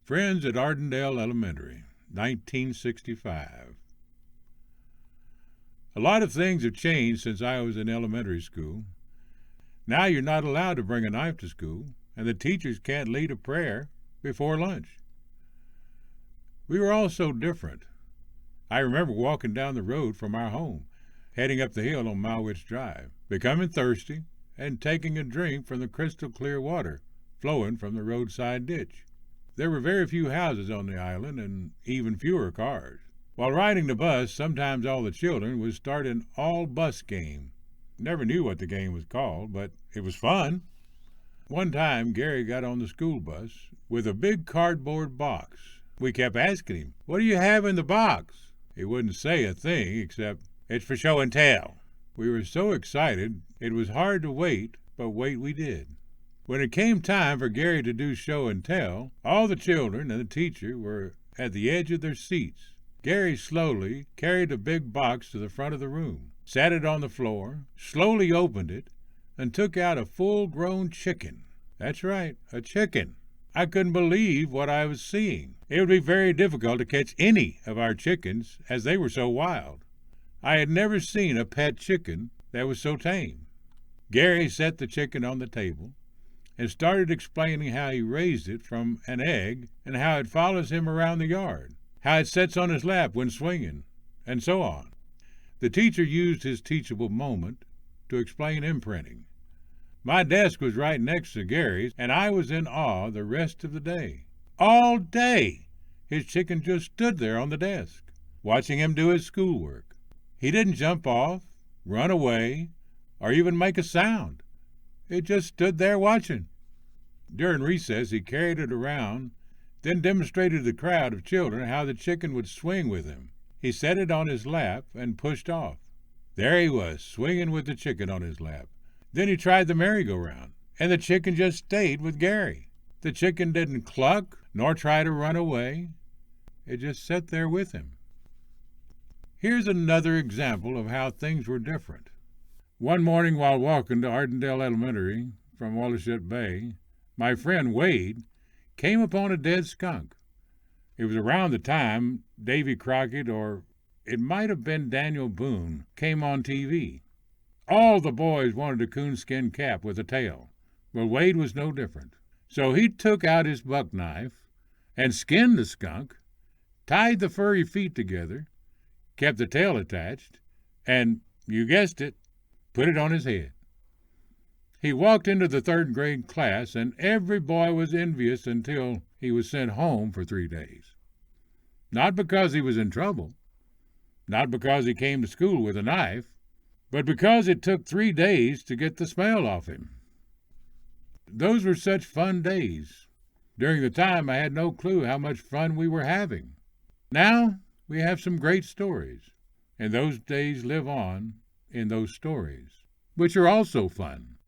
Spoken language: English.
Friends at Ardendale Elementary, 1965. A lot of things have changed since I was in elementary school. Now you're not allowed to bring a knife to school, and the teachers can't lead a prayer before lunch. We were all so different. I remember walking down the road from our home, heading up the hill on Malwich Drive, becoming thirsty, and taking a drink from the crystal clear water flowing from the roadside ditch. There were very few houses on the island and even fewer cars. While riding the bus, sometimes all the children would start an all-bus game. Never knew what the game was called, but it was fun. One time, Gary got on the school bus with a big cardboard box. We kept asking him, "What do you have in the box?" He wouldn't say a thing except, "It's for show and tell." We were so excited, it was hard to wait, but wait we did. When it came time for Gary to do show and tell, all the children and the teacher were at the edge of their seats. Gary slowly carried the big box to the front of the room, sat it on the floor, slowly opened it, and took out a full-grown chicken. That's right, a chicken. I couldn't believe what I was seeing. It would be very difficult to catch any of our chickens, as they were so wild. I had never seen a pet chicken that was so tame. Gary set the chicken on the table and started explaining how he raised it from an egg and how it follows him around the yard, how it sits on his lap when swinging, and so on. The teacher used his teachable moment to explain imprinting. My desk was right next to Gary's, and I was in awe the rest of the day. All day, his chicken just stood there on the desk, watching him do his schoolwork. He didn't jump off, run away, or even make a sound. It just stood there watching. During recess, he carried it around, then demonstrated to the crowd of children how the chicken would swing with him. He set it on his lap and pushed off. There he was, swinging with the chicken on his lap. Then he tried the merry-go-round, and the chicken just stayed with Gary. The chicken didn't cluck nor try to run away. It just sat there with him. Here's another example of how things were different. One morning while walking to Ardendale Elementary from Wallachet Bay, my friend Wade came upon a dead skunk. It was around the time Davy Crockett, or it might have been Daniel Boone, came on TV. All the boys wanted a coonskin cap with a tail. Well, Wade was no different. So he took out his buck knife and skinned the skunk, tied the furry feet together, kept the tail attached, and, you guessed it, put it on his head. He walked into the third-grade class, and every boy was envious until he was sent home for 3 days. Not because he was in trouble, not because he came to school with a knife, but because it took 3 days to get the smell off him. Those were such fun days. During the time, I had no clue how much fun we were having. Now, we have some great stories, and those days live on in those stories, which are also fun.